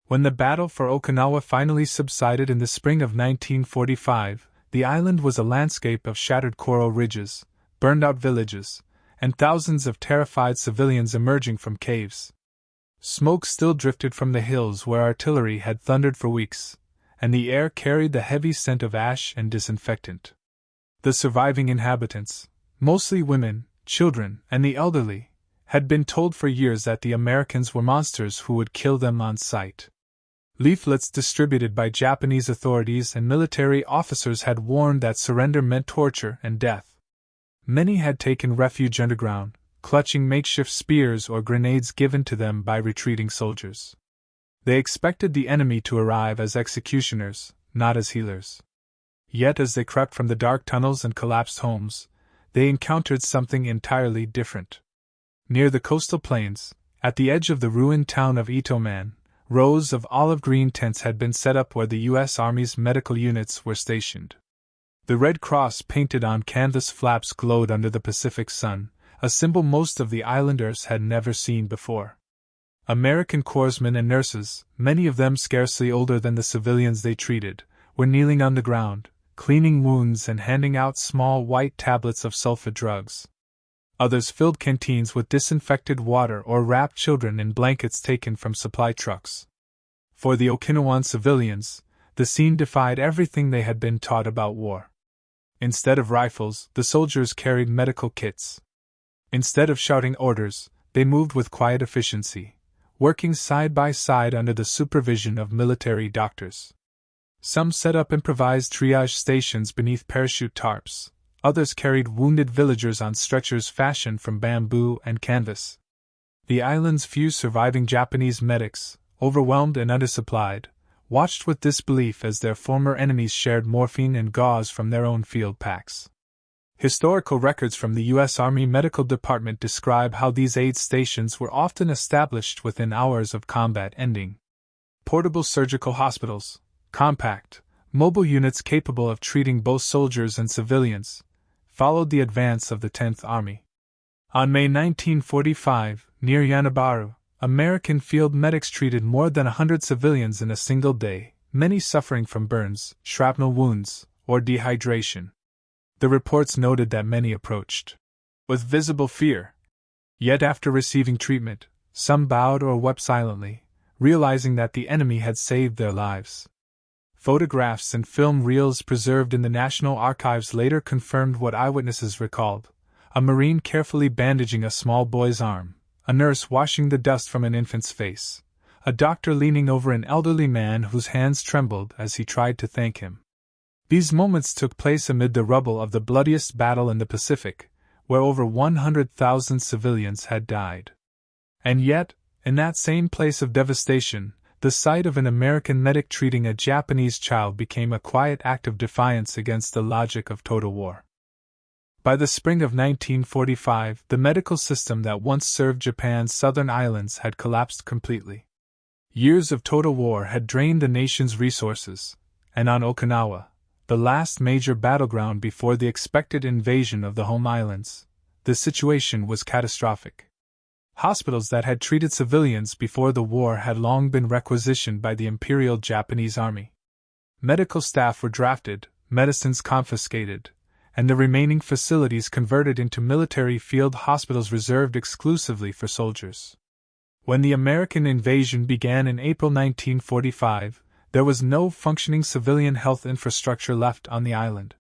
When the battle for Okinawa finally subsided in the spring of 1945, the island was a landscape of shattered coral ridges, burned-out villages, and thousands of terrified civilians emerging from caves. Smoke still drifted from the hills where artillery had thundered for weeks, and the air carried the heavy scent of ash and disinfectant. The surviving inhabitants, mostly women, children, and the elderly, had been told for years that the Americans were monsters who would kill them on sight. Leaflets distributed by Japanese authorities and military officers had warned that surrender meant torture and death. Many had taken refuge underground, clutching makeshift spears or grenades given to them by retreating soldiers. They expected the enemy to arrive as executioners, not as healers. Yet as they crept from the dark tunnels and collapsed homes, they encountered something entirely different. Near the coastal plains, at the edge of the ruined town of Itoman, rows of olive-green tents had been set up where the U.S. Army's medical units were stationed. The Red Cross painted on canvas flaps glowed under the Pacific sun, a symbol most of the islanders had never seen before. American corpsmen and nurses, many of them scarcely older than the civilians they treated, were kneeling on the ground, cleaning wounds and handing out small white tablets of sulfa drugs. Others filled canteens with disinfected water or wrapped children in blankets taken from supply trucks. For the Okinawan civilians, the scene defied everything they had been taught about war. Instead of rifles, the soldiers carried medical kits. Instead of shouting orders, they moved with quiet efficiency, working side by side under the supervision of military doctors. Some set up improvised triage stations beneath parachute tarps. Others carried wounded villagers on stretchers fashioned from bamboo and canvas. The island's few surviving Japanese medics, overwhelmed and undersupplied, watched with disbelief as their former enemies shared morphine and gauze from their own field packs. Historical records from the U.S. Army Medical Department describe how these aid stations were often established within hours of combat ending. Portable surgical hospitals, compact, mobile units capable of treating both soldiers and civilians, followed the advance of the 10th Army. On May 1945, near Yanabaru, American field medics treated more than 100 civilians in a single day, many suffering from burns, shrapnel wounds, or dehydration. The reports noted that many approached with visible fear. Yet after receiving treatment, some bowed or wept silently, realizing that the enemy had saved their lives. Photographs and film reels preserved in the National Archives later confirmed what eyewitnesses recalled: a Marine carefully bandaging a small boy's arm, a nurse washing the dust from an infant's face, a doctor leaning over an elderly man whose hands trembled as he tried to thank him. These moments took place amid the rubble of the bloodiest battle in the Pacific, where over 100,000 civilians had died. And yet, in that same place of devastation, the sight of an American medic treating a Japanese child became a quiet act of defiance against the logic of total war. By the spring of 1945, the medical system that once served Japan's southern islands had collapsed completely. Years of total war had drained the nation's resources, and on Okinawa, the last major battleground before the expected invasion of the home islands, the situation was catastrophic. Hospitals that had treated civilians before the war had long been requisitioned by the Imperial Japanese Army. Medical staff were drafted, medicines confiscated, and the remaining facilities converted into military field hospitals reserved exclusively for soldiers. When the American invasion began in April 1945, there was no functioning civilian health infrastructure left on the island.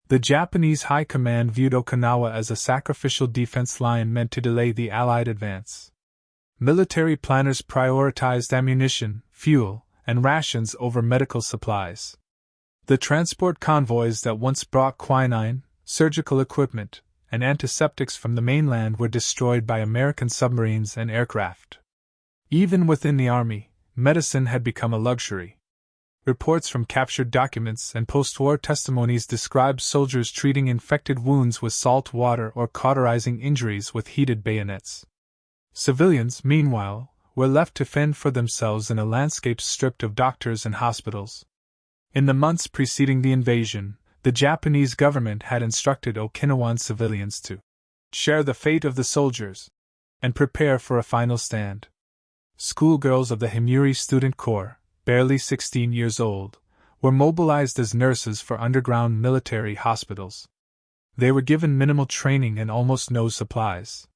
The Japanese High Command viewed Okinawa as a sacrificial defense line meant to delay the Allied advance. Military planners prioritized ammunition, fuel, and rations over medical supplies. The transport convoys that once brought quinine, surgical equipment, and antiseptics from the mainland were destroyed by American submarines and aircraft. Even within the Army, medicine had become a luxury. Reports from captured documents and post-war testimonies describe soldiers treating infected wounds with salt water or cauterizing injuries with heated bayonets. Civilians, meanwhile, were left to fend for themselves in a landscape stripped of doctors and hospitals. In the months preceding the invasion, the Japanese government had instructed Okinawan civilians to share the fate of the soldiers and prepare for a final stand. schoolgirls of the Himyuri Student Corps, barely 16 years old, were mobilized as nurses for underground military hospitals. They were given minimal training and almost no supplies.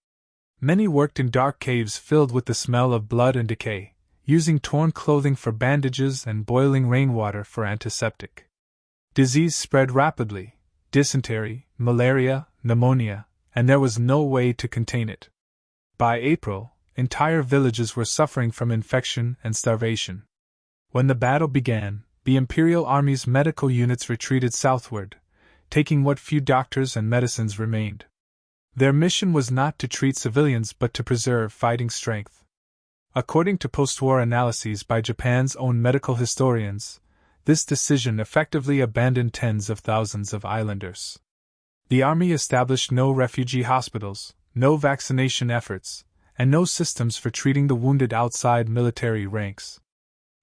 Many worked in dark caves filled with the smell of blood and decay, using torn clothing for bandages and boiling rainwater for antiseptic. Disease spread rapidly: dysentery, malaria, pneumonia, and there was no way to contain it. By April, entire villages were suffering from infection and starvation. When the battle began, the Imperial Army's medical units retreated southward, taking what few doctors and medicines remained. Their mission was not to treat civilians but to preserve fighting strength. According to post-war analyses by Japan's own medical historians, this decision effectively abandoned tens of thousands of islanders. The army established no refugee hospitals, no vaccination efforts, and no systems for treating the wounded outside military ranks.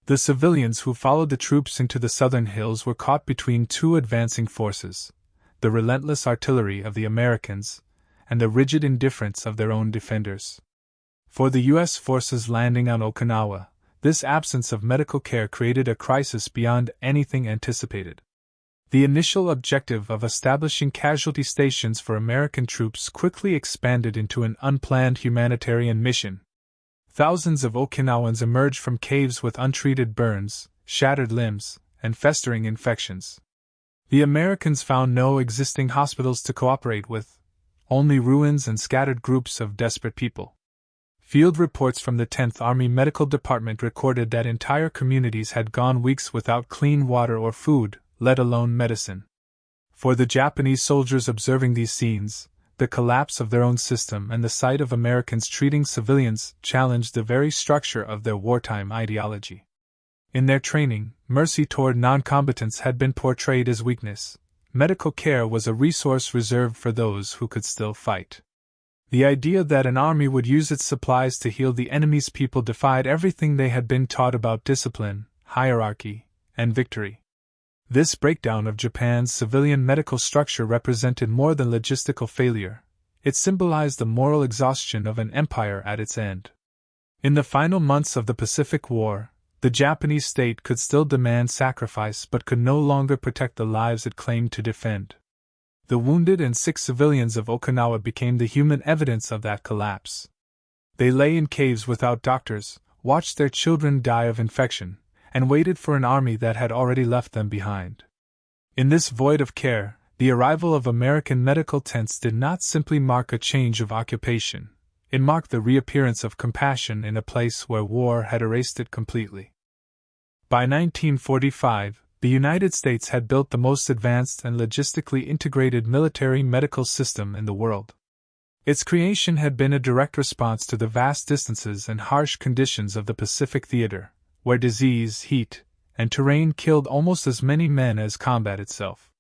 The civilians who followed the troops into the southern hills were caught between two advancing forces: the relentless artillery of the Americans and the rigid indifference of their own defenders. For the U.S. forces landing on Okinawa, this absence of medical care created a crisis beyond anything anticipated. The initial objective of establishing casualty stations for American troops quickly expanded into an unplanned humanitarian mission. Thousands of Okinawans emerged from caves with untreated burns, shattered limbs, and festering infections. The Americans found no existing hospitals to cooperate with, only ruins and scattered groups of desperate people. Field reports from the 10th Army Medical Department recorded that entire communities had gone weeks without clean water or food, let alone medicine. For the Japanese soldiers observing these scenes, the collapse of their own system and the sight of Americans treating civilians challenged the very structure of their wartime ideology. In their training, mercy toward non-combatants had been portrayed as weakness. Medical care was a resource reserved for those who could still fight. The idea that an army would use its supplies to heal the enemy's people defied everything they had been taught about discipline, hierarchy, and victory. This breakdown of Japan's civilian medical structure represented more than logistical failure. It symbolized the moral exhaustion of an empire at its end. In the final months of the Pacific War, the Japanese state could still demand sacrifice but could no longer protect the lives it claimed to defend. The wounded and sick civilians of Okinawa became the human evidence of that collapse. They lay in caves without doctors, watched their children die of infection, and waited for an army that had already left them behind. In this void of care, the arrival of American medical tents did not simply mark a change of occupation, it marked the reappearance of compassion in a place where war had erased it completely. By 1945, the United States had built the most advanced and logistically integrated military medical system in the world. Its creation had been a direct response to the vast distances and harsh conditions of the Pacific Theater, where disease, heat, and terrain killed almost as many men as combat itself.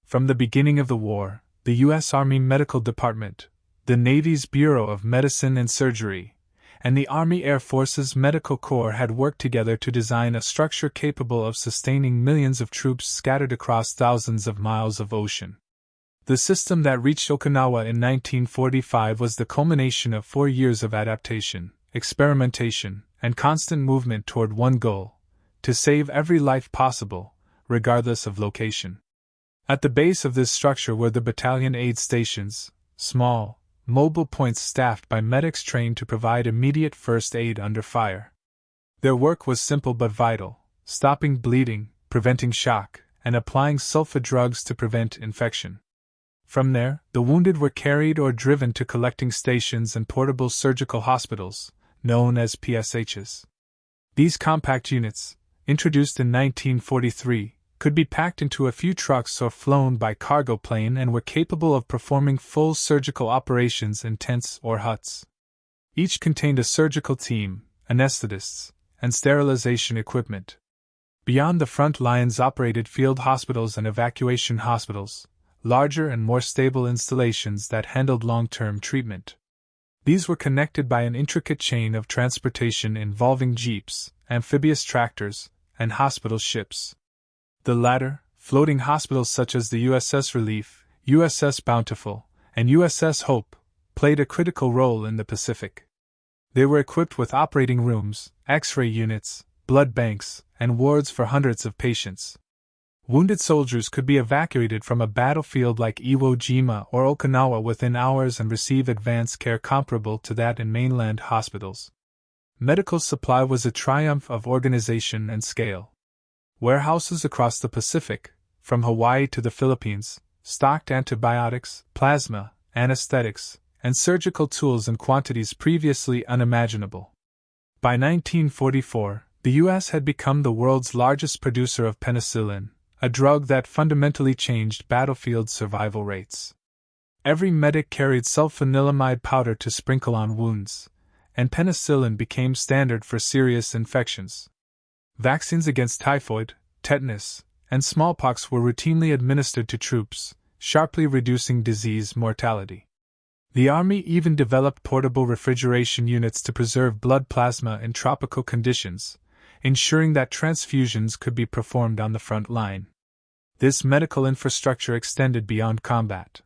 From the beginning of the war, the U.S. Army Medical Department, the Navy's Bureau of Medicine and Surgery, and the Army Air Force's Medical Corps had worked together to design a structure capable of sustaining millions of troops scattered across thousands of miles of ocean. The system that reached Okinawa in 1945 was the culmination of 4 years of adaptation, experimentation, and constant movement toward one goal: to save every life possible, regardless of location. At the base of this structure were the battalion aid stations, small, mobile points staffed by medics trained to provide immediate first aid under fire. Their work was simple but vital: stopping bleeding, preventing shock, and applying sulfa drugs to prevent infection. From there, the wounded were carried or driven to collecting stations and portable surgical hospitals, known as PSHs. These compact units, introduced in 1943, could be packed into a few trucks or flown by cargo plane and were capable of performing full surgical operations in tents or huts. Each contained a surgical team, anesthetists, and sterilization equipment. Beyond the front lines operated field hospitals and evacuation hospitals, larger and more stable installations that handled long-term treatment. These were connected by an intricate chain of transportation involving jeeps, amphibious tractors, and hospital ships. The latter, floating hospitals such as the USS Relief, USS Bountiful, and USS Hope, played a critical role in the Pacific. They were equipped with operating rooms, X-ray units, blood banks, and wards for hundreds of patients. Wounded soldiers could be evacuated from a battlefield like Iwo Jima or Okinawa within hours and receive advanced care comparable to that in mainland hospitals. Medical supply was a triumph of organization and scale. Warehouses across the Pacific, from Hawaii to the Philippines, stocked antibiotics, plasma, anesthetics, and surgical tools in quantities previously unimaginable. By 1944, the U.S. had become the world's largest producer of penicillin, a drug that fundamentally changed battlefield survival rates. Every medic carried sulfanilamide powder to sprinkle on wounds, and penicillin became standard for serious infections. Vaccines against typhoid, tetanus, and smallpox were routinely administered to troops, sharply reducing disease mortality. The Army even developed portable refrigeration units to preserve blood plasma in tropical conditions, ensuring that transfusions could be performed on the front line. This medical infrastructure extended beyond combat.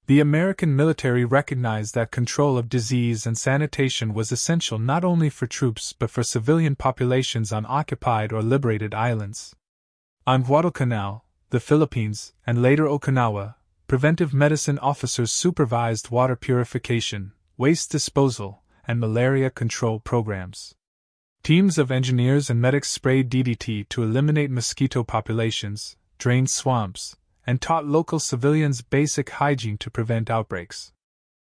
The American military recognized that control of disease and sanitation was essential not only for troops but for civilian populations on occupied or liberated islands. On Guadalcanal, the Philippines, and later Okinawa, preventive medicine officers supervised water purification, waste disposal, and malaria control programs. Teams of engineers and medics sprayed DDT to eliminate mosquito populations, drained swamps, and taught local civilians basic hygiene to prevent outbreaks.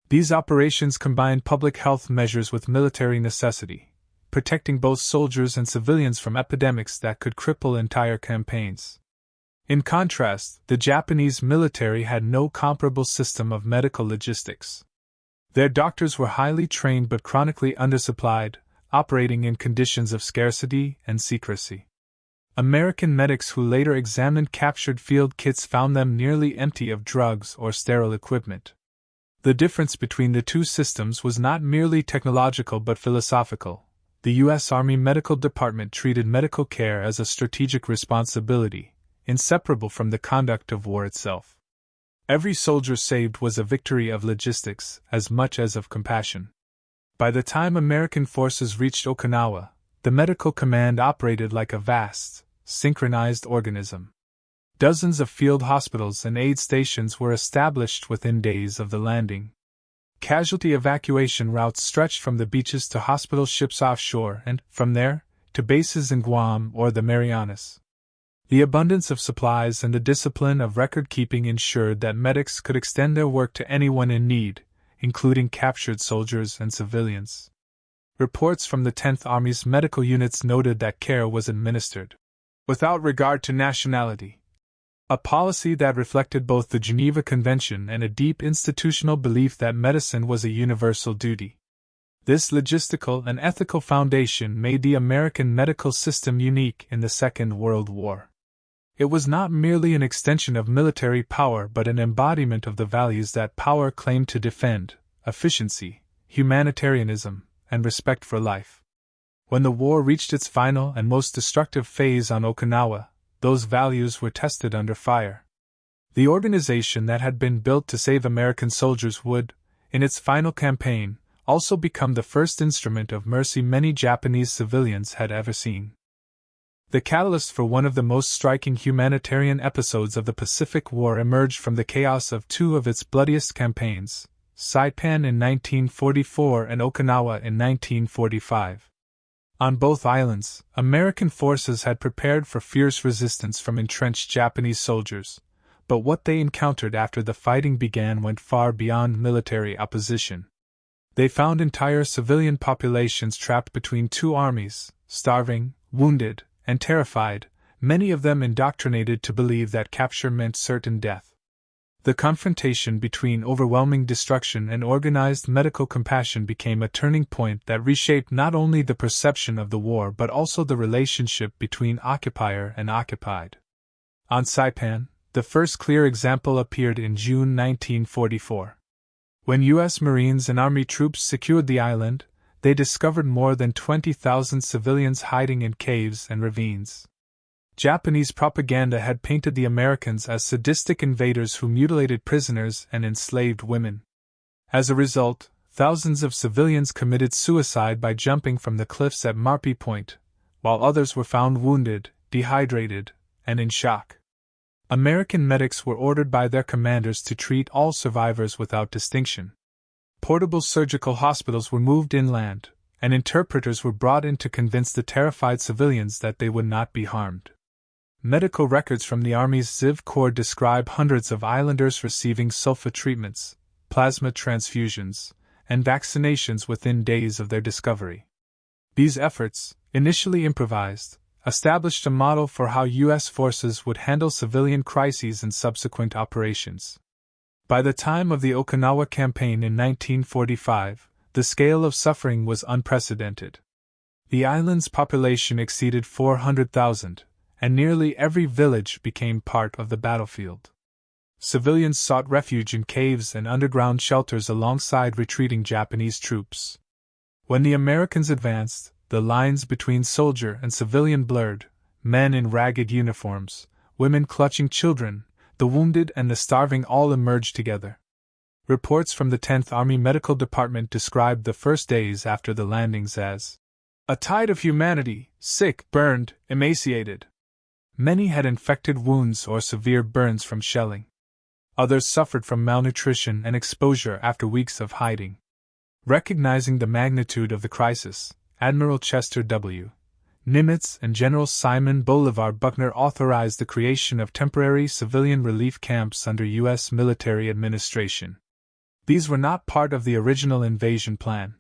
These operations combined public health measures with military necessity, protecting both soldiers and civilians from epidemics that could cripple entire campaigns. In contrast, the Japanese military had no comparable system of medical logistics. Their doctors were highly trained but chronically undersupplied, operating in conditions of scarcity and secrecy. American medics who later examined captured field kits found them nearly empty of drugs or sterile equipment. The difference between the two systems was not merely technological but philosophical. The U.S. Army Medical Department treated medical care as a strategic responsibility, inseparable from the conduct of war itself. Every soldier saved was a victory of logistics as much as of compassion. By the time American forces reached Okinawa, the medical command operated like a vast, synchronized organism. Dozens of field hospitals and aid stations were established within days of the landing. Casualty evacuation routes stretched from the beaches to hospital ships offshore and, from there, to bases in Guam or the Marianas. The abundance of supplies and the discipline of record-keeping ensured that medics could extend their work to anyone in need, including captured soldiers and civilians. Reports from the 10th Army's medical units noted that care was administered without regard to nationality, a policy that reflected both the Geneva Convention and a deep institutional belief that medicine was a universal duty. This logistical and ethical foundation made the American medical system unique in the Second World War. It was not merely an extension of military power but an embodiment of the values that power claimed to defend: efficiency, humanitarianism, and respect for life. When the war reached its final and most destructive phase on Okinawa, those values were tested under fire. The organization that had been built to save American soldiers would, in its final campaign, also become the first instrument of mercy many Japanese civilians had ever seen. The catalyst for one of the most striking humanitarian episodes of the Pacific War emerged from the chaos of two of its bloodiest campaigns, Saipan in 1944 and Okinawa in 1945. On both islands, American forces had prepared for fierce resistance from entrenched Japanese soldiers, but what they encountered after the fighting began went far beyond military opposition. They found entire civilian populations trapped between two armies, starving, wounded, and terrified, many of them indoctrinated to believe that capture meant certain death. The confrontation between overwhelming destruction and organized medical compassion became a turning point that reshaped not only the perception of the war but also the relationship between occupier and occupied. On Saipan, the first clear example appeared in June 1944. When U.S. Marines and Army troops secured the island, they discovered more than 20,000 civilians hiding in caves and ravines. Japanese propaganda had painted the Americans as sadistic invaders who mutilated prisoners and enslaved women. As a result, thousands of civilians committed suicide by jumping from the cliffs at Marpy Point, while others were found wounded, dehydrated, and in shock. American medics were ordered by their commanders to treat all survivors without distinction. Portable surgical hospitals were moved inland, and interpreters were brought in to convince the terrified civilians that they would not be harmed. Medical records from the Army's Ziv Corps describe hundreds of islanders receiving sulfa treatments, plasma transfusions, and vaccinations within days of their discovery. These efforts, initially improvised, established a model for how U.S. forces would handle civilian crises and subsequent operations. By the time of the Okinawa Campaign in 1945, the scale of suffering was unprecedented. The island's population exceeded 400,000, and nearly every village became part of the battlefield. Civilians sought refuge in caves and underground shelters alongside retreating Japanese troops. When the Americans advanced, the lines between soldier and civilian blurred, men in ragged uniforms, women clutching children, the wounded and the starving all emerged together. Reports from the 10th Army Medical Department described the first days after the landings as a tide of humanity, sick, burned, emaciated. Many had infected wounds or severe burns from shelling. Others suffered from malnutrition and exposure after weeks of hiding. Recognizing the magnitude of the crisis, Admiral Chester W. Nimitz and General Simon Bolivar Buckner authorized the creation of temporary civilian relief camps under U.S. military administration. These were not part of the original invasion plan.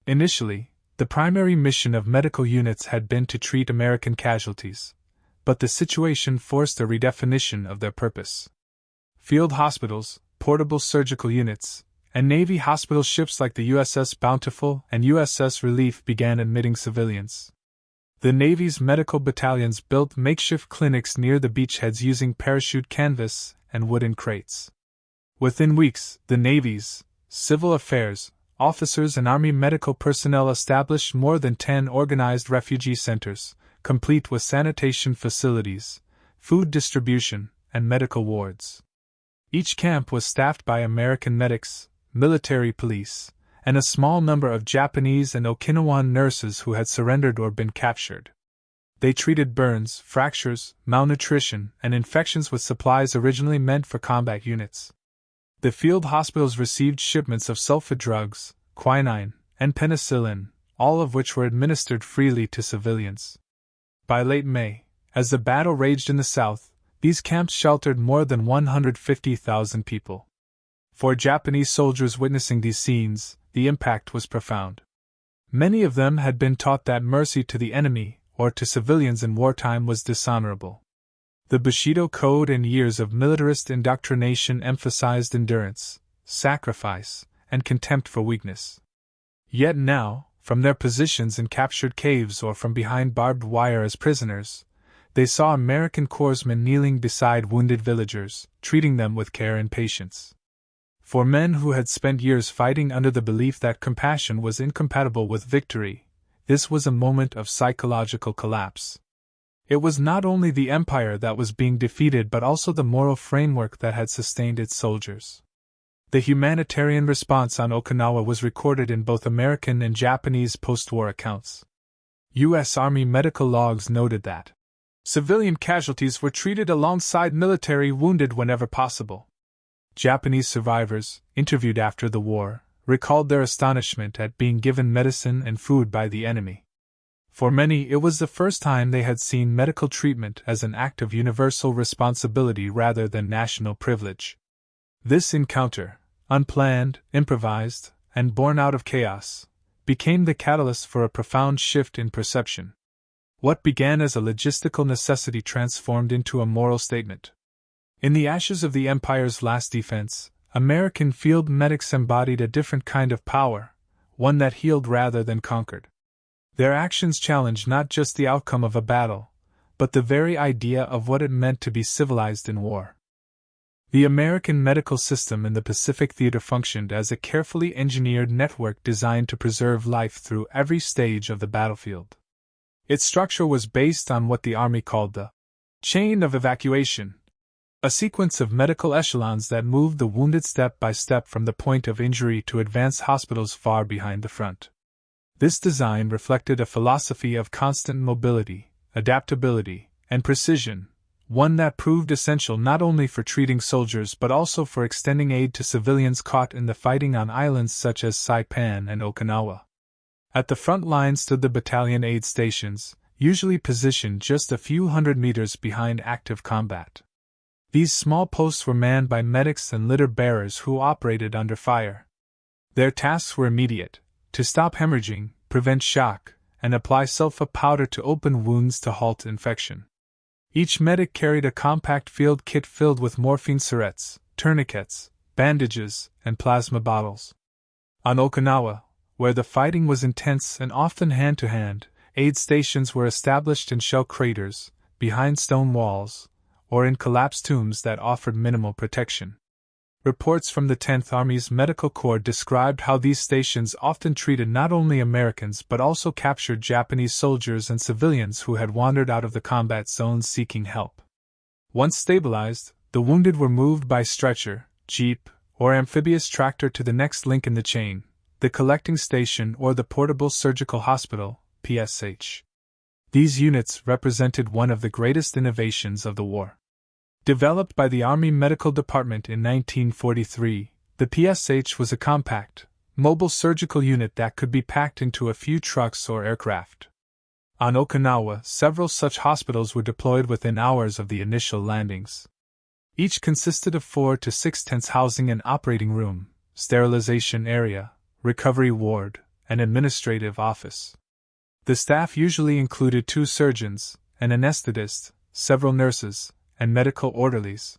Initially, the primary mission of medical units had been to treat American casualties, but the situation forced a redefinition of their purpose. Field hospitals, portable surgical units, and Navy hospital ships like the USS Bountiful and USS Relief began admitting civilians. The Navy's medical battalions built makeshift clinics near the beachheads using parachute canvas and wooden crates. Within weeks, the Navy's civil affairs officers and Army medical personnel established more than 10 organized refugee centers, complete with sanitation facilities, food distribution, and medical wards. Each camp was staffed by American medics, military police, and a small number of Japanese and Okinawan nurses who had surrendered or been captured. They treated burns, fractures, malnutrition, and infections with supplies originally meant for combat units. The field hospitals received shipments of sulfa drugs, quinine, and penicillin, all of which were administered freely to civilians. By late May, as the battle raged in the south, these camps sheltered more than 150,000 people. For Japanese soldiers witnessing these scenes, the impact was profound. Many of them had been taught that mercy to the enemy or to civilians in wartime was dishonorable. The Bushido Code and years of militarist indoctrination emphasized endurance, sacrifice, and contempt for weakness. Yet now, from their positions in captured caves or from behind barbed wire as prisoners, they saw American corpsmen kneeling beside wounded villagers, treating them with care and patience. For men who had spent years fighting under the belief that compassion was incompatible with victory, this was a moment of psychological collapse. It was not only the empire that was being defeated but also the moral framework that had sustained its soldiers. The humanitarian response on Okinawa was recorded in both American and Japanese post-war accounts. U.S. Army medical logs noted that civilian casualties were treated alongside military wounded whenever possible. Japanese survivors, interviewed after the war, recalled their astonishment at being given medicine and food by the enemy. For many, it was the first time they had seen medical treatment as an act of universal responsibility rather than national privilege. This encounter, unplanned, improvised, and born out of chaos, became the catalyst for a profound shift in perception. What began as a logistical necessity transformed into a moral statement. In the ashes of the Empire's last defense, American field medics embodied a different kind of power, one that healed rather than conquered. Their actions challenged not just the outcome of a battle, but the very idea of what it meant to be civilized in war. The American medical system in the Pacific Theater functioned as a carefully engineered network designed to preserve life through every stage of the battlefield. Its structure was based on what the Army called the chain of evacuation. A sequence of medical echelons that moved the wounded step by step from the point of injury to advanced hospitals far behind the front. This design reflected a philosophy of constant mobility, adaptability, and precision, one that proved essential not only for treating soldiers but also for extending aid to civilians caught in the fighting on islands such as Saipan and Okinawa. At the front line stood the battalion aid stations, usually positioned just a few hundred meters behind active combat. These small posts were manned by medics and litter bearers who operated under fire. Their tasks were immediate: to stop hemorrhaging, prevent shock, and apply sulfa powder to open wounds to halt infection. Each medic carried a compact field kit filled with morphine syringes, tourniquets, bandages, and plasma bottles. On Okinawa, where the fighting was intense and often hand-to-hand, aid stations were established in shell craters, behind stone walls, or in collapsed tombs that offered minimal protection. Reports from the 10th Army's Medical Corps described how these stations often treated not only Americans but also captured Japanese soldiers and civilians who had wandered out of the combat zones seeking help. Once stabilized, the wounded were moved by stretcher, jeep, or amphibious tractor to the next link in the chain, the collecting station or the portable surgical hospital, PSH. These units represented one of the greatest innovations of the war. Developed by the Army Medical Department in 1943, the PSH was a compact, mobile surgical unit that could be packed into a few trucks or aircraft. On Okinawa, several such hospitals were deployed within hours of the initial landings. Each consisted of 4 to 6 tents housing an operating room, sterilization area, recovery ward, and administrative office. The staff usually included 2 surgeons, an anesthetist, several nurses, and medical orderlies.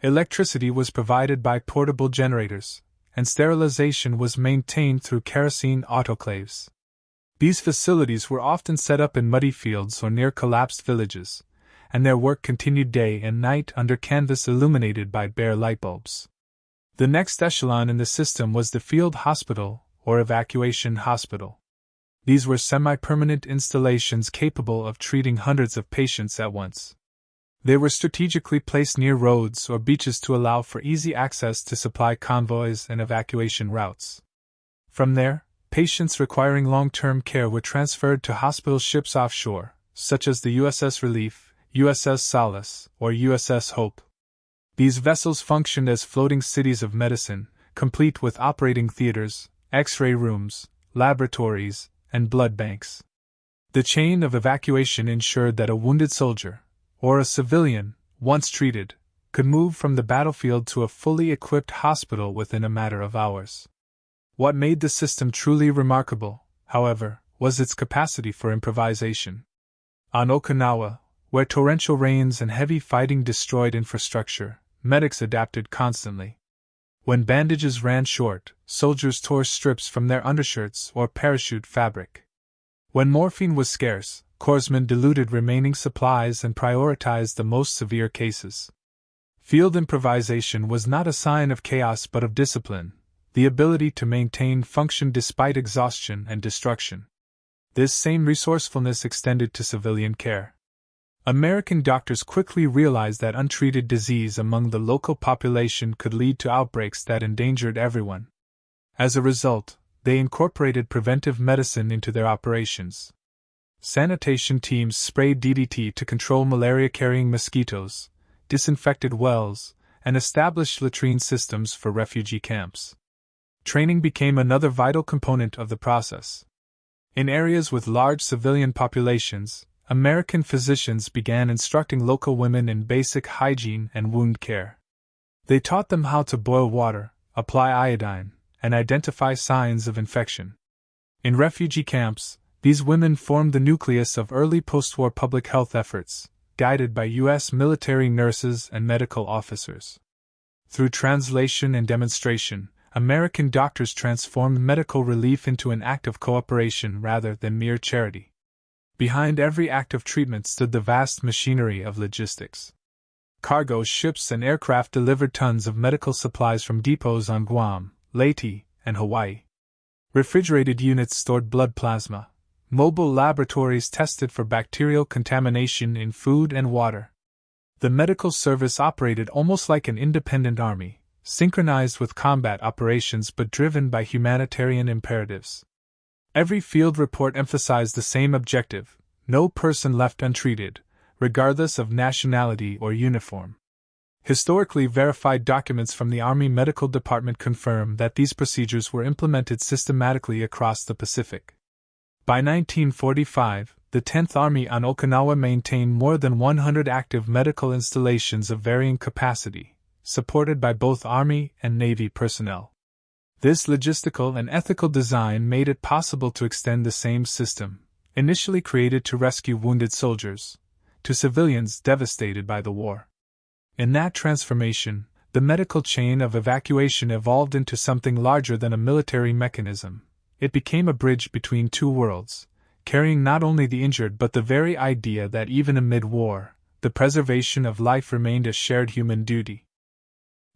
Electricity was provided by portable generators, and sterilization was maintained through kerosene autoclaves. These facilities were often set up in muddy fields or near collapsed villages, and their work continued day and night under canvas illuminated by bare light bulbs. The next echelon in the system was the field hospital, or evacuation hospital. These were semi-permanent installations capable of treating hundreds of patients at once. They were strategically placed near roads or beaches to allow for easy access to supply convoys and evacuation routes. From there, patients requiring long-term care were transferred to hospital ships offshore, such as the USS Relief, USS Solace, or USS Hope. These vessels functioned as floating cities of medicine, complete with operating theaters, X-ray rooms, laboratories, and blood banks. The chain of evacuation ensured that a wounded soldier, or a civilian, once treated, could move from the battlefield to a fully equipped hospital within a matter of hours. What made the system truly remarkable, however, was its capacity for improvisation. On Okinawa, where torrential rains and heavy fighting destroyed infrastructure, medics adapted constantly. When bandages ran short, soldiers tore strips from their undershirts or parachute fabric. When morphine was scarce, corpsmen diluted remaining supplies and prioritized the most severe cases. Field improvisation was not a sign of chaos but of discipline, the ability to maintain function despite exhaustion and destruction. This same resourcefulness extended to civilian care. American doctors quickly realized that untreated disease among the local population could lead to outbreaks that endangered everyone. As a result, they incorporated preventive medicine into their operations. Sanitation teams sprayed DDT to control malaria-carrying mosquitoes, disinfected wells, and established latrine systems for refugee camps. Training became another vital component of the process. In areas with large civilian populations, American physicians began instructing local women in basic hygiene and wound care. They taught them how to boil water, apply iodine, and identify signs of infection. In refugee camps, these women formed the nucleus of early post-war public health efforts, guided by U.S. military nurses and medical officers. Through translation and demonstration, American doctors transformed medical relief into an act of cooperation rather than mere charity. Behind every act of treatment stood the vast machinery of logistics. Cargo ships and aircraft delivered tons of medical supplies from depots on Guam, Leyte, and Hawaii. Refrigerated units stored blood plasma. Mobile laboratories tested for bacterial contamination in food and water. The medical service operated almost like an independent army, synchronized with combat operations but driven by humanitarian imperatives. Every field report emphasized the same objective: no person left untreated, regardless of nationality or uniform. Historically verified documents from the Army Medical Department confirm that these procedures were implemented systematically across the Pacific. By 1945, the 10th Army on Okinawa maintained more than 100 active medical installations of varying capacity, supported by both Army and Navy personnel. This logistical and ethical design made it possible to extend the same system, initially created to rescue wounded soldiers, to civilians devastated by the war. In that transformation, the medical chain of evacuation evolved into something larger than a military mechanism. It became a bridge between two worlds, carrying not only the injured but the very idea that even amid war, the preservation of life remained a shared human duty.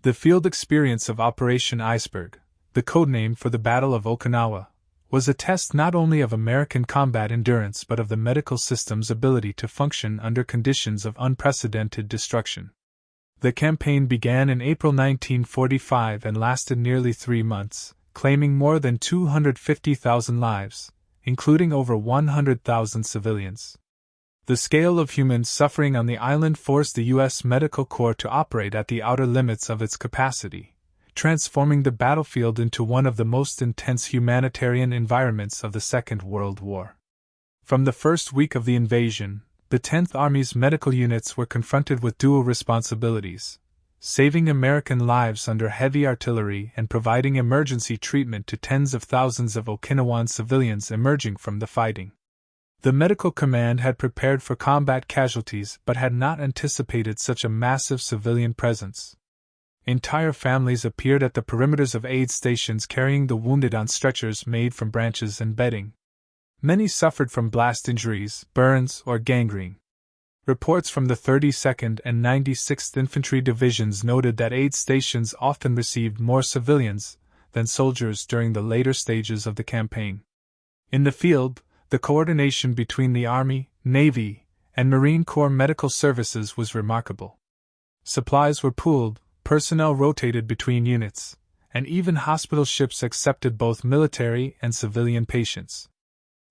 The field experience of Operation Iceberg, the codename for the Battle of Okinawa, was a test not only of American combat endurance but of the medical system's ability to function under conditions of unprecedented destruction. The campaign began in April 1945 and lasted nearly 3 months, claiming more than 250,000 lives, including over 100,000 civilians. The scale of human suffering on the island forced the U.S. Medical Corps to operate at the outer limits of its capacity, transforming the battlefield into one of the most intense humanitarian environments of the Second World War. From the first week of the invasion, the 10th Army's medical units were confronted with dual responsibilities: saving American lives under heavy artillery and providing emergency treatment to tens of thousands of Okinawan civilians emerging from the fighting. The medical command had prepared for combat casualties but had not anticipated such a massive civilian presence. Entire families appeared at the perimeters of aid stations carrying the wounded on stretchers made from branches and bedding. Many suffered from blast injuries, burns, or gangrene. Reports from the 32nd and 96th Infantry Divisions noted that aid stations often received more civilians than soldiers during the later stages of the campaign. In the field, the coordination between the Army, Navy, and Marine Corps medical services was remarkable. Supplies were pooled, personnel rotated between units, and even hospital ships accepted both military and civilian patients.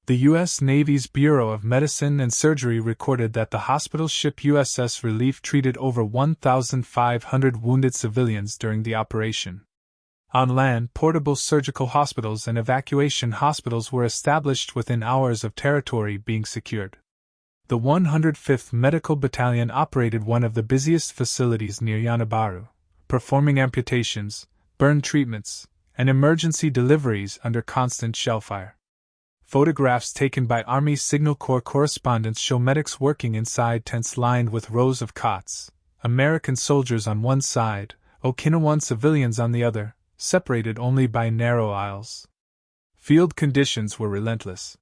The U.S. Navy's Bureau of Medicine and Surgery recorded that the hospital ship USS Relief treated over 1,500 wounded civilians during the operation. On land, portable surgical hospitals and evacuation hospitals were established within hours of territory being secured. The 105th Medical Battalion operated one of the busiest facilities near Yanabaru, performing amputations, burn treatments, and emergency deliveries under constant shellfire. Photographs taken by Army Signal Corps correspondents show medics working inside tents lined with rows of cots, American soldiers on one side, Okinawan civilians on the other, separated only by narrow aisles. Field conditions were relentless.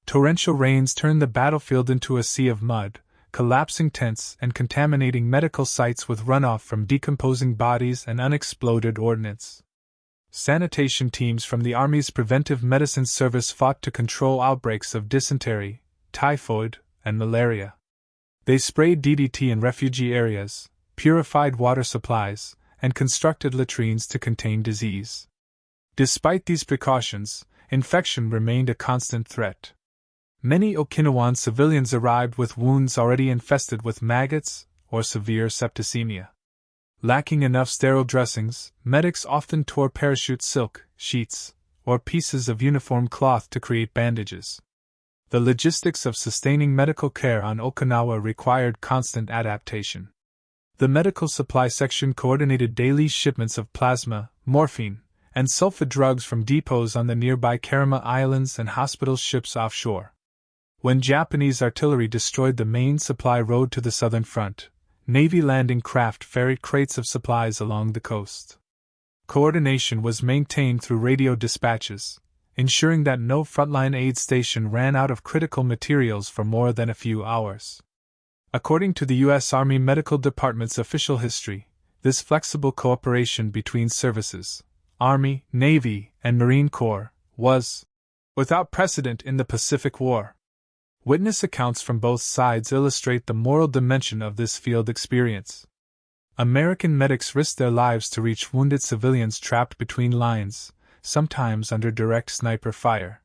Torrential rains turned the battlefield into a sea of mud, collapsing tents and contaminating medical sites with runoff from decomposing bodies and unexploded ordnance. Sanitation teams from the Army's Preventive Medicine Service fought to control outbreaks of dysentery, typhoid, and malaria. They sprayed DDT in refugee areas, purified water supplies, and constructed latrines to contain disease. Despite these precautions, infection remained a constant threat. Many Okinawan civilians arrived with wounds already infested with maggots or severe septicemia. Lacking enough sterile dressings, medics often tore parachute silk, sheets, or pieces of uniform cloth to create bandages. The logistics of sustaining medical care on Okinawa required constant adaptation. The medical supply section coordinated daily shipments of plasma, morphine, and sulfa drugs from depots on the nearby Karima Islands and hospital ships offshore. When Japanese artillery destroyed the main supply road to the southern front, Navy landing craft ferried crates of supplies along the coast. Coordination was maintained through radio dispatches, ensuring that no frontline aid station ran out of critical materials for more than a few hours. According to the U.S. Army Medical Department's official history, this flexible cooperation between services, Army, Navy, and Marine Corps, was without precedent in the Pacific War. Witness accounts from both sides illustrate the moral dimension of this field experience. American medics risked their lives to reach wounded civilians trapped between lines, sometimes under direct sniper fire.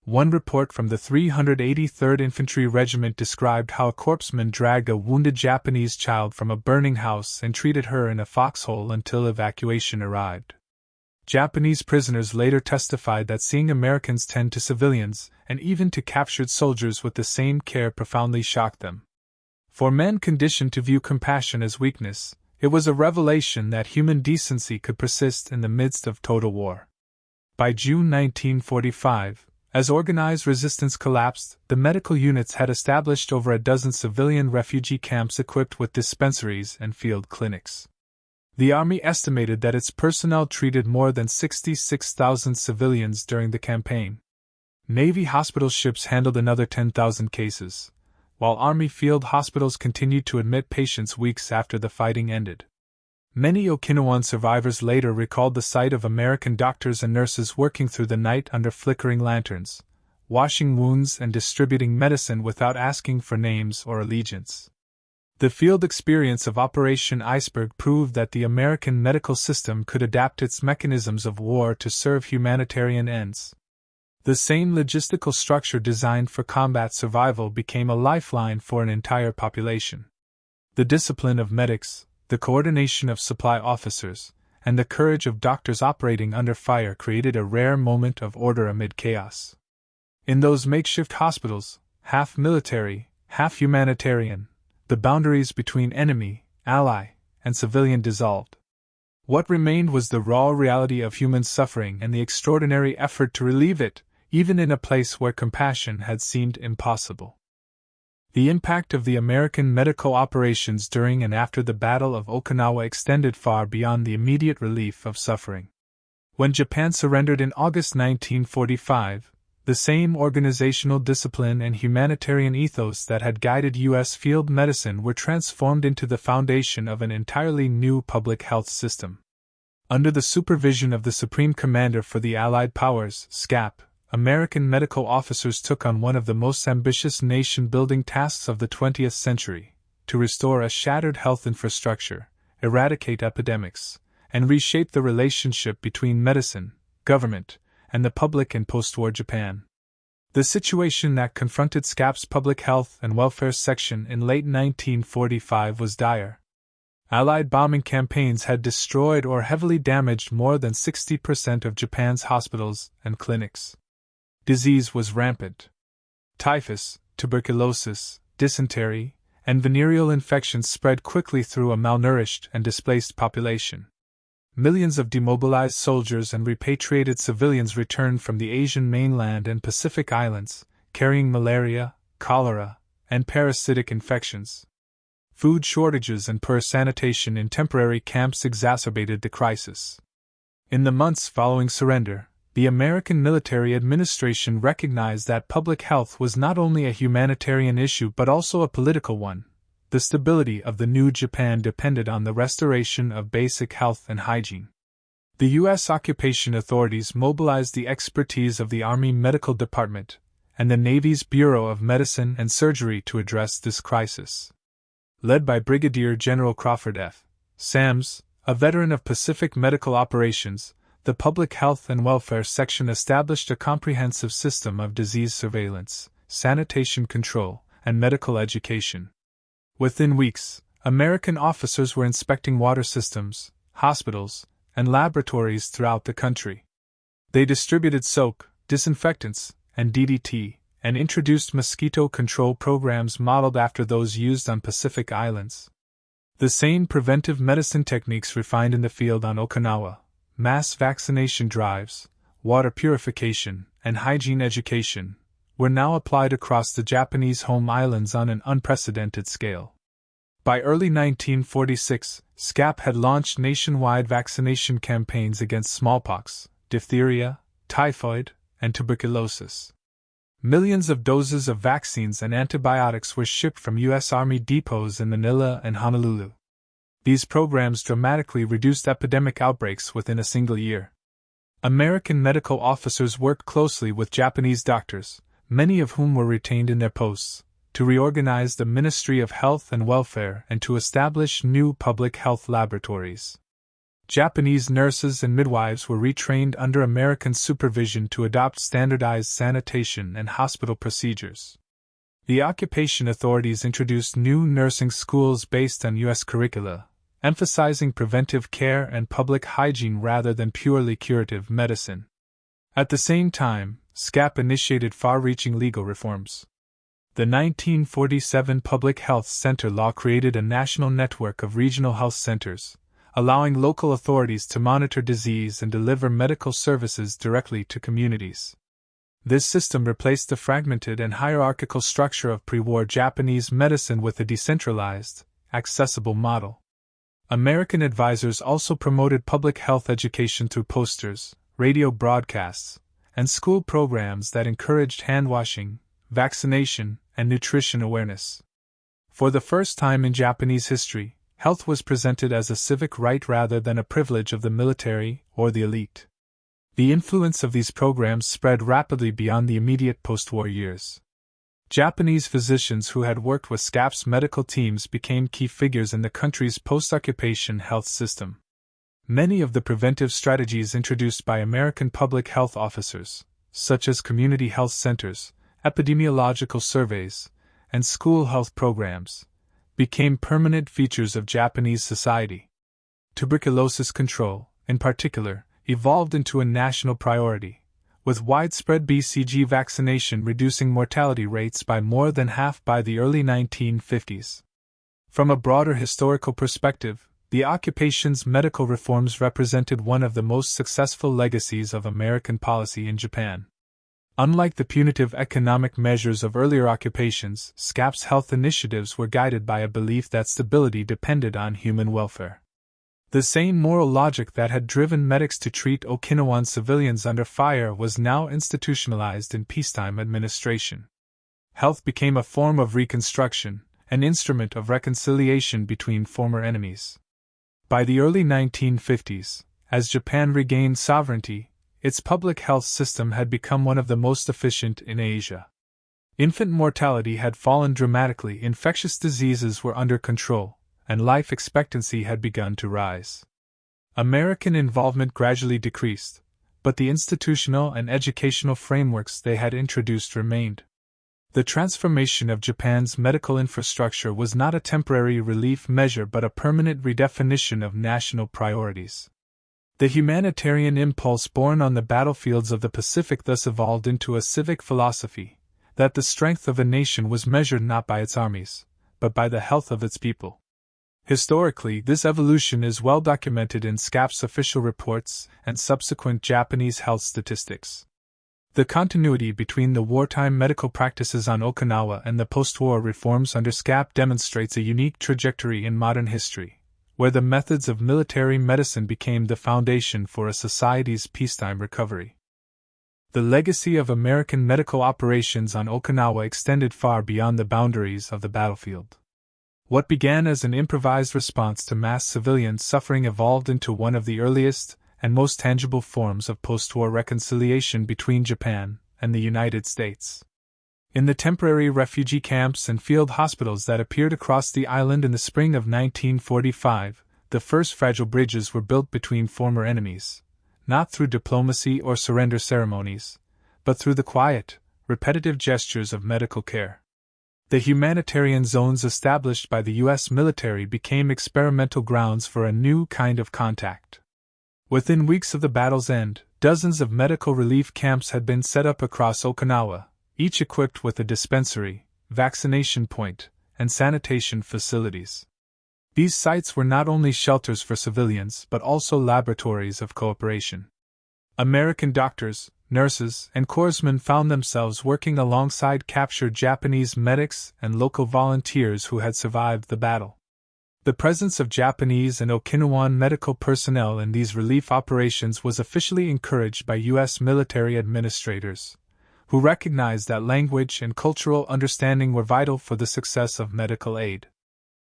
One report from the 383rd Infantry Regiment described how a corpsman dragged a wounded Japanese child from a burning house and treated her in a foxhole until evacuation arrived. Japanese prisoners later testified that seeing Americans tend to civilians, and even to captured soldiers with the same care, profoundly shocked them. For men conditioned to view compassion as weakness, it was a revelation that human decency could persist in the midst of total war. By June 1945, as organized resistance collapsed, the medical units had established over a dozen civilian refugee camps equipped with dispensaries and field clinics. The Army estimated that its personnel treated more than 66,000 civilians during the campaign. Navy hospital ships handled another 10,000 cases, while Army field hospitals continued to admit patients weeks after the fighting ended. Many Okinawan survivors later recalled the sight of American doctors and nurses working through the night under flickering lanterns, washing wounds and distributing medicine without asking for names or allegiance. The field experience of Operation Iceberg proved that the American medical system could adapt its mechanisms of war to serve humanitarian ends. The same logistical structure designed for combat survival became a lifeline for an entire population. The discipline of medics, the coordination of supply officers, and the courage of doctors operating under fire created a rare moment of order amid chaos. In those makeshift hospitals, half military, half humanitarian, the boundaries between enemy, ally, and civilian dissolved. What remained was the raw reality of human suffering and the extraordinary effort to relieve it, even in a place where compassion had seemed impossible. The impact of the American medical operations during and after the Battle of Okinawa extended far beyond the immediate relief of suffering. When Japan surrendered in August 1945, the same organizational discipline and humanitarian ethos that had guided U.S. field medicine were transformed into the foundation of an entirely new public health system. Under the supervision of the Supreme Commander for the Allied Powers, SCAP, American medical officers took on one of the most ambitious nation-building tasks of the 20th century, to restore a shattered health infrastructure, eradicate epidemics, and reshape the relationship between medicine, government, and the public in post-war Japan. The situation that confronted SCAP's Public Health and Welfare Section in late 1945 was dire. Allied bombing campaigns had destroyed or heavily damaged more than 60% of Japan's hospitals and clinics. Disease was rampant. Typhus, tuberculosis, dysentery, and venereal infections spread quickly through a malnourished and displaced population. Millions of demobilized soldiers and repatriated civilians returned from the Asian mainland and Pacific Islands, carrying malaria, cholera, and parasitic infections. Food shortages and poor sanitation in temporary camps exacerbated the crisis. In the months following surrender, the American military administration recognized that public health was not only a humanitarian issue but also a political one. The stability of the new Japan depended on the restoration of basic health and hygiene. The U.S. occupation authorities mobilized the expertise of the Army Medical Department and the Navy's Bureau of Medicine and Surgery to address this crisis. Led by Brigadier General Crawford F. Sams, a veteran of Pacific medical operations, the Public Health and Welfare Section established a comprehensive system of disease surveillance, sanitation control, and medical education. Within weeks, American officers were inspecting water systems, hospitals, and laboratories throughout the country. They distributed soap, disinfectants, and DDT, and introduced mosquito control programs modeled after those used on Pacific Islands. The same preventive medicine techniques refined in the field on Okinawa, mass vaccination drives, water purification, and hygiene education, were now applied across the Japanese home islands on an unprecedented scale. By early 1946, SCAP had launched nationwide vaccination campaigns against smallpox, diphtheria, typhoid, and tuberculosis. Millions of doses of vaccines and antibiotics were shipped from U.S. Army depots in Manila and Honolulu. These programs dramatically reduced epidemic outbreaks within a single year. American medical officers worked closely with Japanese doctors, many of whom were retained in their posts, to reorganize the Ministry of Health and Welfare and to establish new public health laboratories. Japanese nurses and midwives were retrained under American supervision to adopt standardized sanitation and hospital procedures. The occupation authorities introduced new nursing schools based on U.S. curricula, emphasizing preventive care and public hygiene rather than purely curative medicine. At the same time, SCAP initiated far-reaching legal reforms. The 1947 Public Health Center Law created a national network of regional health centers, allowing local authorities to monitor disease and deliver medical services directly to communities. This system replaced the fragmented and hierarchical structure of pre-war Japanese medicine with a decentralized, accessible model. American advisors also promoted public health education through posters, radio broadcasts, and school programs that encouraged hand-washing, vaccination, and nutrition awareness. For the first time in Japanese history, health was presented as a civic right rather than a privilege of the military or the elite. The influence of these programs spread rapidly beyond the immediate post-war years. Japanese physicians who had worked with SCAP's medical teams became key figures in the country's post-occupation health system. Many of the preventive strategies introduced by American public health officers, such as community health centers, epidemiological surveys, and school health programs, became permanent features of Japanese society. Tuberculosis control, in particular, evolved into a national priority, with widespread BCG vaccination reducing mortality rates by more than half by the early 1950s. From a broader historical perspective, the occupation's medical reforms represented one of the most successful legacies of American policy in Japan. Unlike the punitive economic measures of earlier occupations, SCAP's health initiatives were guided by a belief that stability depended on human welfare. The same moral logic that had driven medics to treat Okinawan civilians under fire was now institutionalized in peacetime administration. Health became a form of reconstruction, an instrument of reconciliation between former enemies. By the early 1950s, as Japan regained sovereignty, its public health system had become one of the most efficient in Asia. Infant mortality had fallen dramatically, infectious diseases were under control, and life expectancy had begun to rise. American involvement gradually decreased, but the institutional and educational frameworks they had introduced remained. The transformation of Japan's medical infrastructure was not a temporary relief measure but a permanent redefinition of national priorities. The humanitarian impulse born on the battlefields of the Pacific thus evolved into a civic philosophy, that the strength of a nation was measured not by its armies, but by the health of its people. Historically, this evolution is well documented in SCAP's official reports and subsequent Japanese health statistics. The continuity between the wartime medical practices on Okinawa and the post-war reforms under SCAP demonstrates a unique trajectory in modern history, where the methods of military medicine became the foundation for a society's peacetime recovery. The legacy of American medical operations on Okinawa extended far beyond the boundaries of the battlefield. What began as an improvised response to mass civilian suffering evolved into one of the earliest and most tangible forms of post-war reconciliation between Japan and the United States. In the temporary refugee camps and field hospitals that appeared across the island in the spring of 1945, the first fragile bridges were built between former enemies, not through diplomacy or surrender ceremonies, but through the quiet, repetitive gestures of medical care. The humanitarian zones established by the U.S. military became experimental grounds for a new kind of contact. Within weeks of the battle's end, dozens of medical relief camps had been set up across Okinawa, each equipped with a dispensary, vaccination point, and sanitation facilities. These sites were not only shelters for civilians but also laboratories of cooperation. American doctors, nurses, and corpsmen found themselves working alongside captured Japanese medics and local volunteers who had survived the battle. The presence of Japanese and Okinawan medical personnel in these relief operations was officially encouraged by U.S. military administrators, who recognized that language and cultural understanding were vital for the success of medical aid.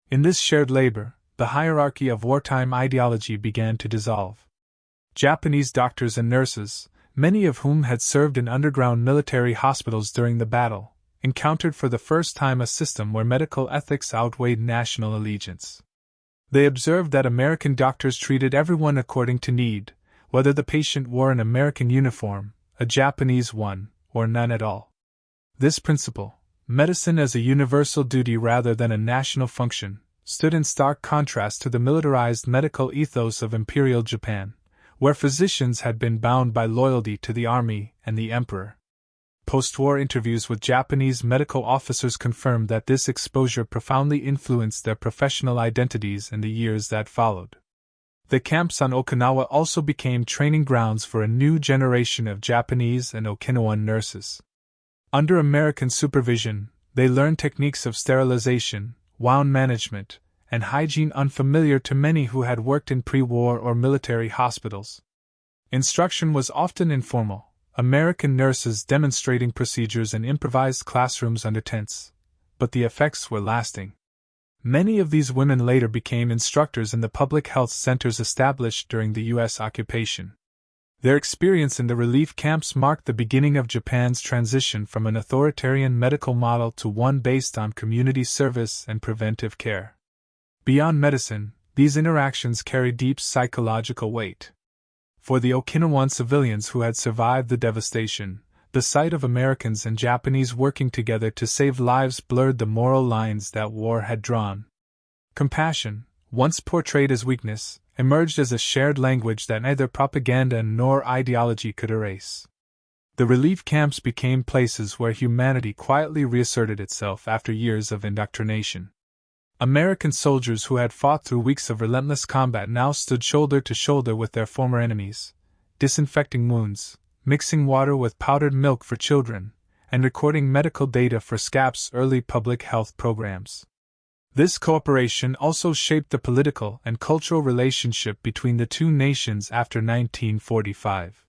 In this shared labor, the hierarchy of wartime ideology began to dissolve. Japanese doctors and nurses, many of whom had served in underground military hospitals during the battle, encountered for the first time a system where medical ethics outweighed national allegiance. They observed that American doctors treated everyone according to need, whether the patient wore an American uniform, a Japanese one, or none at all. This principle, medicine as a universal duty rather than a national function, stood in stark contrast to the militarized medical ethos of Imperial Japan, where physicians had been bound by loyalty to the army and the emperor. Post-war interviews with Japanese medical officers confirmed that this exposure profoundly influenced their professional identities in the years that followed. The camps on Okinawa also became training grounds for a new generation of Japanese and Okinawan nurses. Under American supervision, they learned techniques of sterilization, wound management, and hygiene unfamiliar to many who had worked in pre-war or military hospitals. Instruction was often informal, American nurses demonstrating procedures in improvised classrooms under tents, but the effects were lasting. Many of these women later became instructors in the public health centers established during the U.S. occupation. Their experience in the relief camps marked the beginning of Japan's transition from an authoritarian medical model to one based on community service and preventive care. Beyond medicine, these interactions carry deep psychological weight. For the Okinawan civilians who had survived the devastation, the sight of Americans and Japanese working together to save lives blurred the moral lines that war had drawn. Compassion, once portrayed as weakness, emerged as a shared language that neither propaganda nor ideology could erase. The relief camps became places where humanity quietly reasserted itself after years of indoctrination. American soldiers who had fought through weeks of relentless combat now stood shoulder to shoulder with their former enemies, disinfecting wounds, mixing water with powdered milk for children, and recording medical data for SCAP's early public health programs. This cooperation also shaped the political and cultural relationship between the two nations after 1945.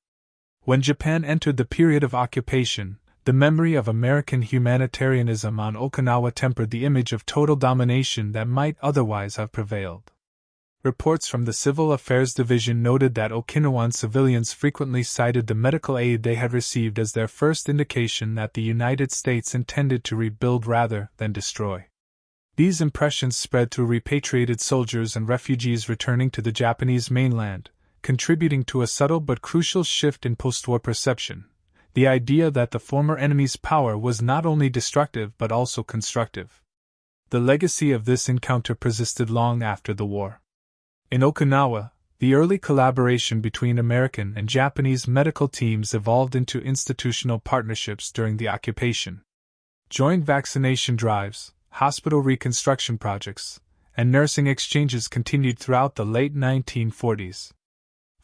When Japan entered the period of occupation, the memory of American humanitarianism on Okinawa tempered the image of total domination that might otherwise have prevailed. Reports from the Civil Affairs Division noted that Okinawan civilians frequently cited the medical aid they had received as their first indication that the United States intended to rebuild rather than destroy. These impressions spread through repatriated soldiers and refugees returning to the Japanese mainland, contributing to a subtle but crucial shift in post-war perception. The idea that the former enemy's power was not only destructive but also constructive. The legacy of this encounter persisted long after the war. In Okinawa, the early collaboration between American and Japanese medical teams evolved into institutional partnerships during the occupation. Joint vaccination drives, hospital reconstruction projects, and nursing exchanges continued throughout the late 1940s.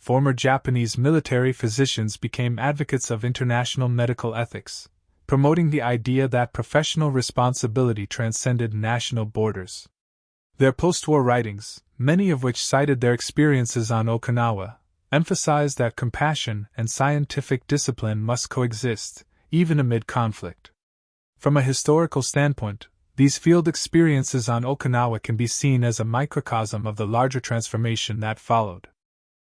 Former Japanese military physicians became advocates of international medical ethics, promoting the idea that professional responsibility transcended national borders. Their post-war writings, many of which cited their experiences on Okinawa, emphasized that compassion and scientific discipline must coexist, even amid conflict. From a historical standpoint, these field experiences on Okinawa can be seen as a microcosm of the larger transformation that followed.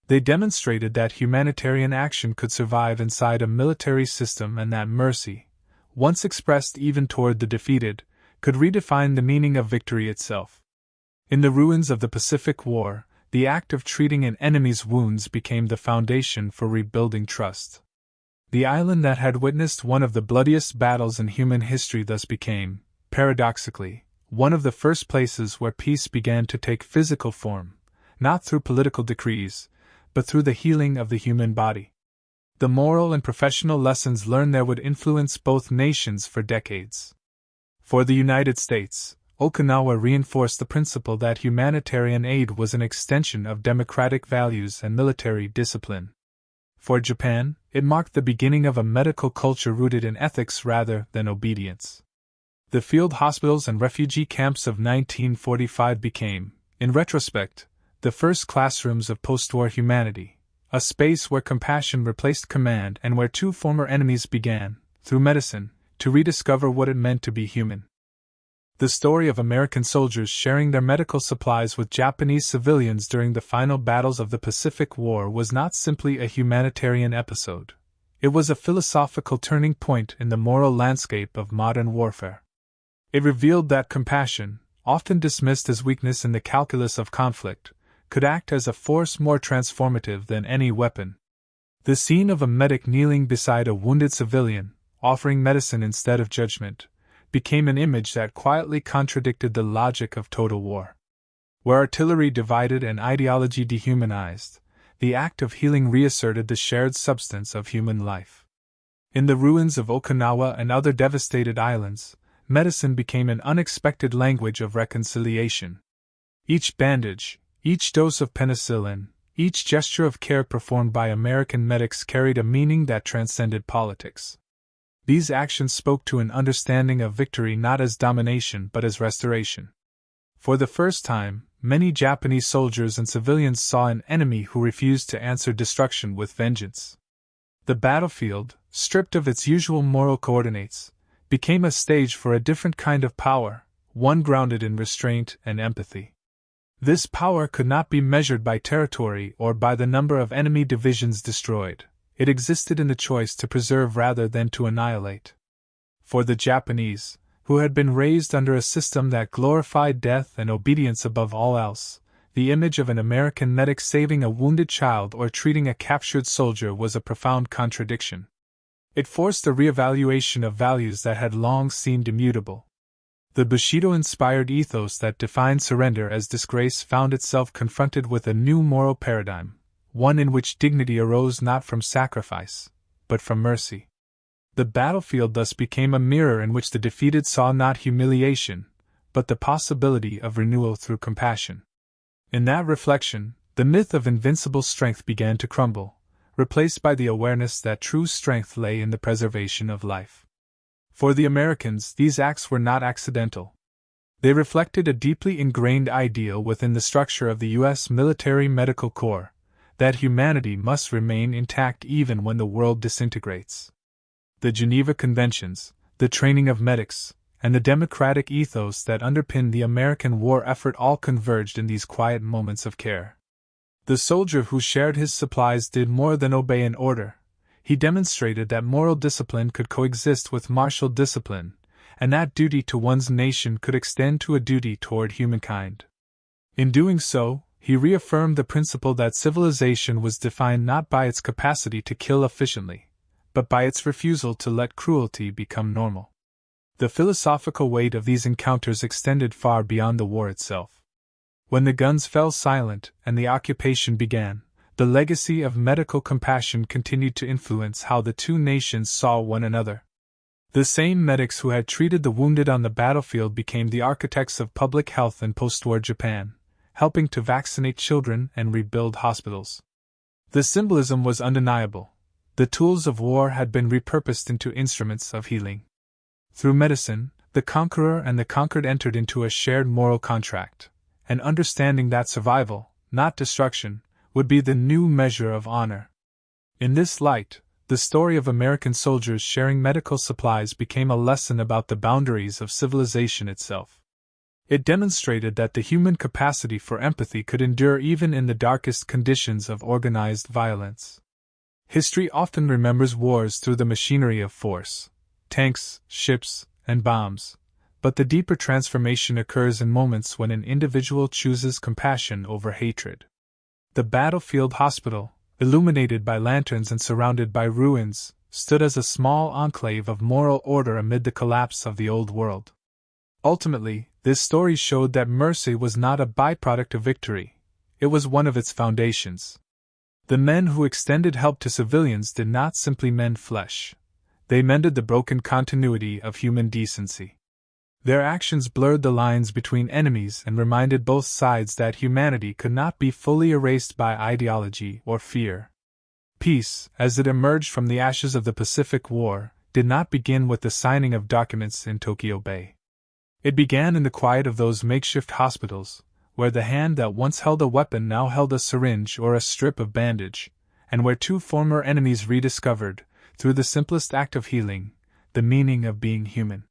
They demonstrated that humanitarian action could survive inside a military system and that mercy, once expressed even toward the defeated, could redefine the meaning of victory itself. In the ruins of the Pacific War, the act of treating an enemy's wounds became the foundation for rebuilding trust. The island that had witnessed one of the bloodiest battles in human history thus became, paradoxically, one of the first places where peace began to take physical form, not through political decrees, but through the healing of the human body. The moral and professional lessons learned there would influence both nations for decades. For the United States, Okinawa reinforced the principle that humanitarian aid was an extension of democratic values and military discipline. For Japan, it marked the beginning of a medical culture rooted in ethics rather than obedience. The field hospitals and refugee camps of 1945 became, in retrospect, the first classrooms of post-war humanity, a space where compassion replaced command and where two former enemies began, through medicine, to rediscover what it meant to be human. The story of American soldiers sharing their medical supplies with Japanese civilians during the final battles of the Pacific War was not simply a humanitarian episode. It was a philosophical turning point in the moral landscape of modern warfare. It revealed that compassion, often dismissed as weakness in the calculus of conflict, could act as a force more transformative than any weapon. The scene of a medic kneeling beside a wounded civilian, offering medicine instead of judgment, became an image that quietly contradicted the logic of total war. Where artillery divided and ideology dehumanized, the act of healing reasserted the shared substance of human life. In the ruins of Okinawa and other devastated islands, medicine became an unexpected language of reconciliation. Each bandage, each dose of penicillin, each gesture of care performed by American medics carried a meaning that transcended politics. These actions spoke to an understanding of victory not as domination but as restoration. For the first time, many Japanese soldiers and civilians saw an enemy who refused to answer destruction with vengeance. The battlefield, stripped of its usual moral coordinates, became a stage for a different kind of power, one grounded in restraint and empathy. This power could not be measured by territory or by the number of enemy divisions destroyed. It existed in the choice to preserve rather than to annihilate. For the Japanese, who had been raised under a system that glorified death and obedience above all else, the image of an American medic saving a wounded child or treating a captured soldier was a profound contradiction. It forced a reevaluation of values that had long seemed immutable. The Bushido-inspired ethos that defined surrender as disgrace found itself confronted with a new moral paradigm, one in which dignity arose not from sacrifice, but from mercy. The battlefield thus became a mirror in which the defeated saw not humiliation, but the possibility of renewal through compassion. In that reflection, the myth of invincible strength began to crumble, replaced by the awareness that true strength lay in the preservation of life. For the Americans, these acts were not accidental. They reflected a deeply ingrained ideal within the structure of the U.S. military medical corps, that humanity must remain intact even when the world disintegrates. The Geneva Conventions, the training of medics, and the democratic ethos that underpinned the American war effort all converged in these quiet moments of care. The soldier who shared his supplies did more than obey an order. He demonstrated that moral discipline could coexist with martial discipline, and that duty to one's nation could extend to a duty toward humankind. In doing so, he reaffirmed the principle that civilization was defined not by its capacity to kill efficiently, but by its refusal to let cruelty become normal. The philosophical weight of these encounters extended far beyond the war itself. When the guns fell silent and the occupation began, the legacy of medical compassion continued to influence how the two nations saw one another. The same medics who had treated the wounded on the battlefield became the architects of public health in post-war Japan, helping to vaccinate children and rebuild hospitals. The symbolism was undeniable. The tools of war had been repurposed into instruments of healing. Through medicine, the conqueror and the conquered entered into a shared moral contract, an understanding that survival, not destruction, would be the new measure of honor. In this light, the story of American soldiers sharing medical supplies became a lesson about the boundaries of civilization itself. It demonstrated that the human capacity for empathy could endure even in the darkest conditions of organized violence. History often remembers wars through the machinery of force, tanks, ships, and bombs, but the deeper transformation occurs in moments when an individual chooses compassion over hatred. The battlefield hospital, illuminated by lanterns and surrounded by ruins, stood as a small enclave of moral order amid the collapse of the old world. Ultimately, this story showed that mercy was not a byproduct of victory, it was one of its foundations. The men who extended help to civilians did not simply mend flesh, they mended the broken continuity of human decency. Their actions blurred the lines between enemies and reminded both sides that humanity could not be fully erased by ideology or fear. Peace, as it emerged from the ashes of the Pacific War, did not begin with the signing of documents in Tokyo Bay. It began in the quiet of those makeshift hospitals, where the hand that once held a weapon now held a syringe or a strip of bandage, and where two former enemies rediscovered, through the simplest act of healing, the meaning of being human.